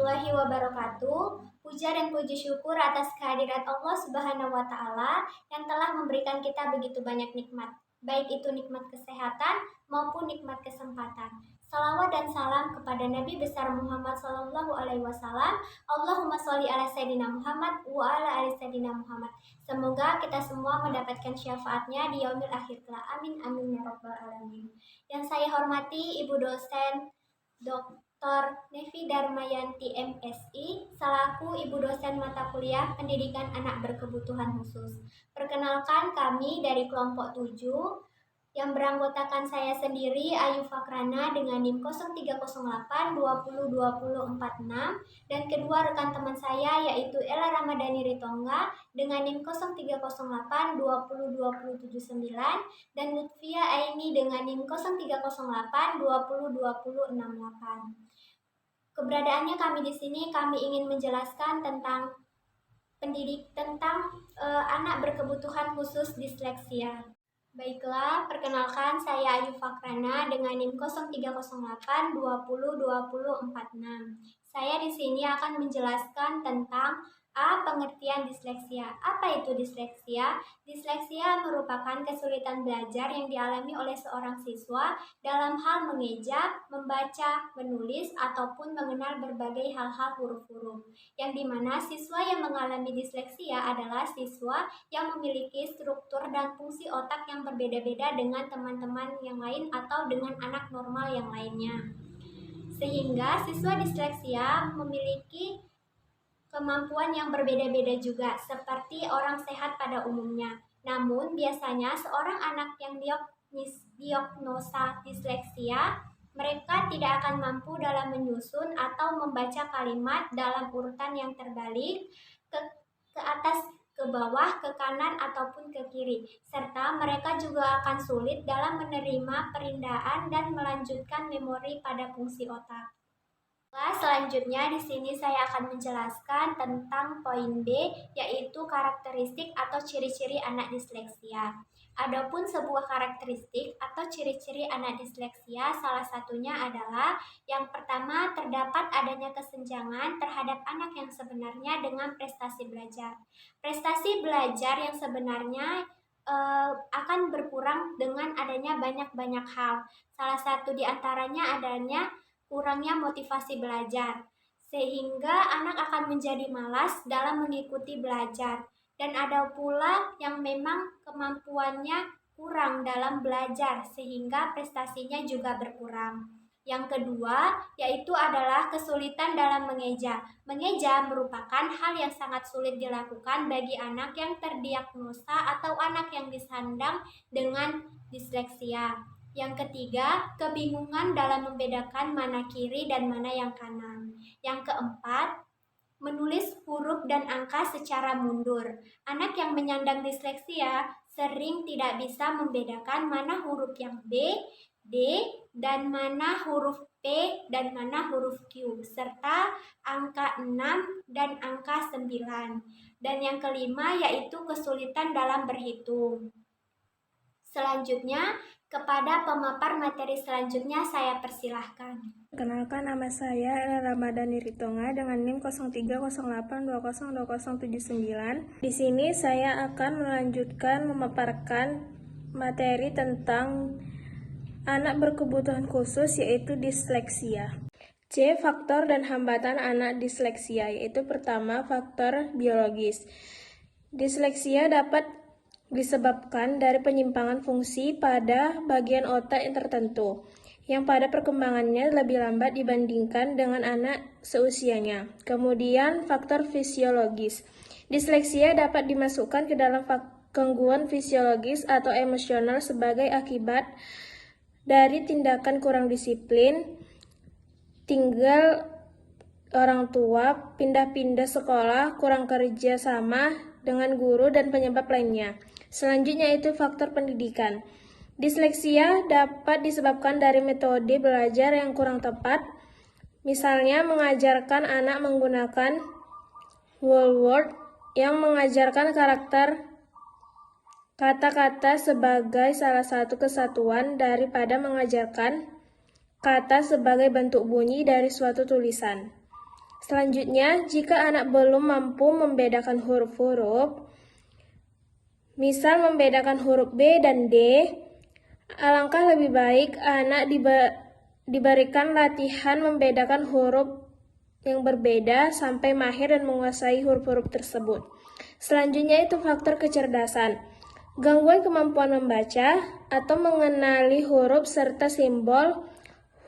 warahmatullahi wabarakatuh. Puja dan puji syukur atas kehadirat Allah Subhanahu wa Ta'ala yang telah memberikan kita begitu banyak nikmat, baik itu nikmat kesehatan maupun nikmat kesempatan. Salawat dan salam kepada Nabi besar Muhammad Sallallahu Alaihi Wasallam. Allahumma sholli ala Sayyidina Muhammad wa ala ali Sayyidina Muhammad. Semoga kita semua mendapatkan syafaatnya di yaumil akhir kelak. Amin amin ya rabbal alamin. Yang saya hormati Ibu dosen Dr. Nevi Darmayanti MSI selaku Ibu dosen mata kuliah Pendidikan Anak Berkebutuhan Khusus. Perkenalkan, kami dari kelompok 7 yang beranggotakan saya sendiri Ayu Fakrana dengan NIM 0308 20 20 46 dan kedua rekan teman saya yaitu Ella Ramadhani Ritonga dengan NIM 0308 20 20 79 dan Lutfia Aini dengan NIM 0308 20 20 68. Keberadaannya kami di sini, kami ingin menjelaskan tentang anak berkebutuhan khusus disleksia. Baiklah, perkenalkan saya Ayu Fakrana dengan NIM 0308 20 20 46. Saya di sini akan menjelaskan tentang pengertian disleksia. Apa itu disleksia? Disleksia merupakan kesulitan belajar yang dialami oleh seorang siswa dalam hal mengeja, membaca, menulis, ataupun mengenal berbagai hal-hal huruf-huruf. Yang dimana siswa yang mengalami disleksia adalah siswa yang memiliki struktur dan fungsi otak yang berbeda-beda dengan teman-teman yang lain atau dengan anak normal yang lainnya. Sehingga siswa disleksia memiliki kemampuan yang berbeda-beda juga, seperti orang sehat pada umumnya. Namun, biasanya seorang anak yang diagnosa disleksia, mereka tidak akan mampu dalam menyusun atau membaca kalimat dalam urutan yang terbalik, ke atas, ke bawah, ke kanan, ataupun ke kiri. Serta mereka juga akan sulit dalam menerima perindaan dan melanjutkan memori pada fungsi otak. Selanjutnya di sini saya akan menjelaskan tentang poin B, yaitu karakteristik atau ciri-ciri anak disleksia. Adapun sebuah karakteristik atau ciri-ciri anak disleksia, salah satunya adalah yang pertama, terdapat adanya kesenjangan terhadap anak yang sebenarnya dengan prestasi belajar. Prestasi belajar yang sebenarnya akan berkurang dengan adanya banyak-banyak hal. Salah satu di antaranya adanya kurangnya motivasi belajar, sehingga anak akan menjadi malas dalam mengikuti belajar. Dan ada pula yang memang kemampuannya kurang dalam belajar, sehingga prestasinya juga berkurang. Yang kedua, yaitu adalah kesulitan dalam mengeja. Mengeja merupakan hal yang sangat sulit dilakukan bagi anak yang terdiagnosa atau anak yang disandang dengan disleksia. Yang ketiga, kebingungan dalam membedakan mana kiri dan mana yang kanan. Yang keempat, menulis huruf dan angka secara mundur. Anak yang menyandang disleksia sering tidak bisa membedakan mana huruf yang B, D, dan mana huruf P dan mana huruf Q, serta angka 6 dan angka 9. Dan yang kelima yaitu kesulitan dalam berhitung. Selanjutnya, kepada pemapar materi selanjutnya saya persilahkan. Perkenalkan, nama saya Ella Ramadhani Ritonga dengan NIM 0308202079. Di sini saya akan melanjutkan memaparkan materi tentang anak berkebutuhan khusus, yaitu disleksia. C. Faktor dan hambatan anak disleksia, yaitu pertama, faktor biologis. Disleksia dapat disebabkan dari penyimpangan fungsi pada bagian otak yang tertentu, yang pada perkembangannya lebih lambat dibandingkan dengan anak seusianya. Kemudian, faktor fisiologis. Disleksia dapat dimasukkan ke dalam gangguan fisiologis atau emosional sebagai akibat dari tindakan kurang disiplin, tinggal orang tua, pindah-pindah sekolah, kurang kerja sama dengan guru, dan penyebab lainnya. Selanjutnya itu faktor pendidikan. Disleksia dapat disebabkan dari metode belajar yang kurang tepat, misalnya mengajarkan anak menggunakan whole word yang mengajarkan karakter kata-kata sebagai salah satu kesatuan daripada mengajarkan kata sebagai bentuk bunyi dari suatu tulisan. Selanjutnya, jika anak belum mampu membedakan huruf-huruf, misal membedakan huruf B dan D, alangkah lebih baik anak diberikan latihan membedakan huruf yang berbeda sampai mahir dan menguasai huruf-huruf tersebut. Selanjutnya itu faktor kecerdasan. Gangguan kemampuan membaca atau mengenali huruf serta simbol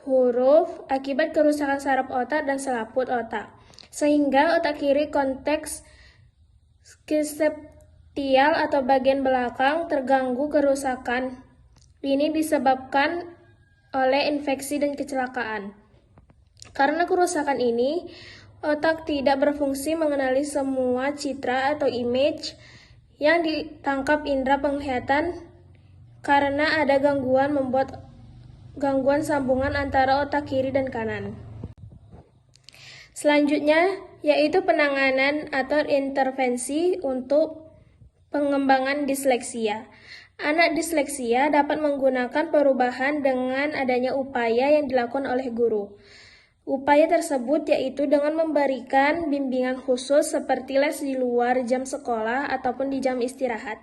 huruf akibat kerusakan saraf otak dan selaput otak. Sehingga otak kiri konteks skiseptial atau bagian belakang terganggu kerusakan. Ini disebabkan oleh infeksi dan kecelakaan. Karena kerusakan ini, otak tidak berfungsi mengenali semua citra atau image yang ditangkap indera penglihatan karena ada gangguan sambungan antara otak kiri dan kanan. Selanjutnya, yaitu penanganan atau intervensi untuk pengembangan disleksia. Anak disleksia dapat menggunakan perubahan dengan adanya upaya yang dilakukan oleh guru. Upaya tersebut yaitu dengan memberikan bimbingan khusus seperti les di luar jam sekolah ataupun di jam istirahat,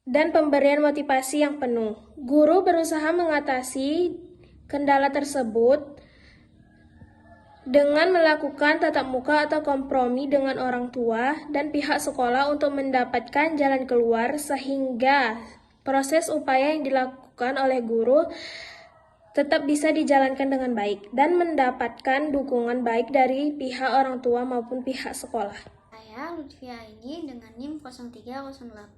dan pemberian motivasi yang penuh. Guru berusaha mengatasi kendala tersebut dengan melakukan tatap muka atau kompromi dengan orang tua dan pihak sekolah untuk mendapatkan jalan keluar sehingga proses upaya yang dilakukan oleh guru tetap bisa dijalankan dengan baik dan mendapatkan dukungan baik dari pihak orang tua maupun pihak sekolah. Saya Lutfia Aini dengan NIM 03082020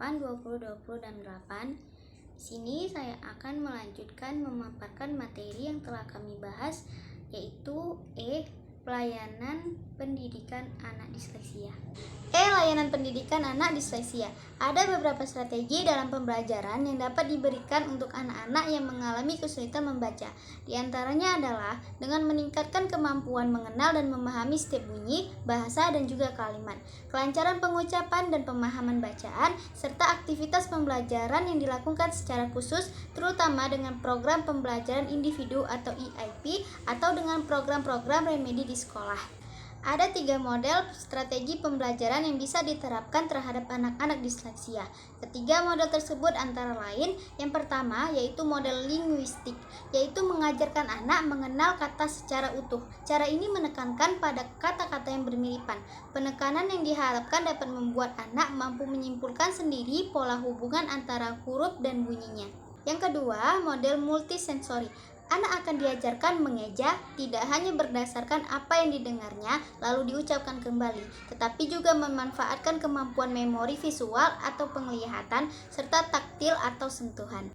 dan 8. Di sini saya akan melanjutkan memaparkan materi yang telah kami bahas, yaitu pelayanan pendidikan anak disleksia. Layanan pendidikan anak disleksia. Ada beberapa strategi dalam pembelajaran yang dapat diberikan untuk anak-anak yang mengalami kesulitan membaca. Di antaranya adalah dengan meningkatkan kemampuan mengenal dan memahami setiap bunyi, bahasa, dan juga kalimat, kelancaran pengucapan dan pemahaman bacaan, serta aktivitas pembelajaran yang dilakukan secara khusus, terutama dengan program pembelajaran individu atau EIP, atau dengan program-program remedi di sekolah. Ada 3 model strategi pembelajaran yang bisa diterapkan terhadap anak-anak disleksia. Ketiga model tersebut antara lain, yang pertama yaitu model linguistik, yaitu mengajarkan anak mengenal kata secara utuh. Cara ini menekankan pada kata-kata yang bermiripan. Penekanan yang diharapkan dapat membuat anak mampu menyimpulkan sendiri pola hubungan antara huruf dan bunyinya. Yang kedua, model multisensori. Anak akan diajarkan mengeja tidak hanya berdasarkan apa yang didengarnya lalu diucapkan kembali, tetapi juga memanfaatkan kemampuan memori visual atau penglihatan serta taktil atau sentuhan.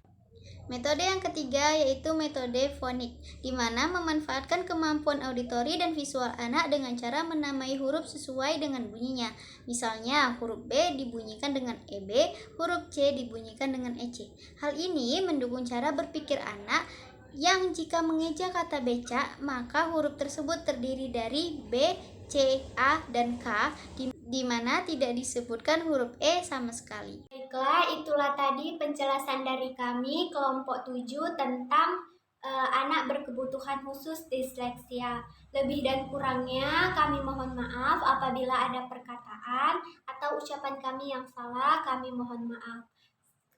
Metode yang ketiga yaitu metode fonik, di mana memanfaatkan kemampuan auditori dan visual anak dengan cara menamai huruf sesuai dengan bunyinya. Misalnya, huruf B dibunyikan dengan EB, huruf C dibunyikan dengan EC. Hal ini mendukung cara berpikir anak yang jika mengeja kata becak, maka huruf tersebut terdiri dari B, C, A, dan K, di mana tidak disebutkan huruf E sama sekali. Baiklah, itulah tadi penjelasan dari kami kelompok 7 tentang anak berkebutuhan khusus disleksia. Lebih dan kurangnya kami mohon maaf apabila ada perkataan atau ucapan kami yang salah, kami mohon maaf.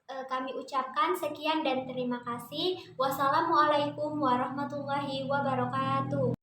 Kami ucapkan sekian dan terima kasih. Wassalamualaikum warahmatullahi wabarakatuh.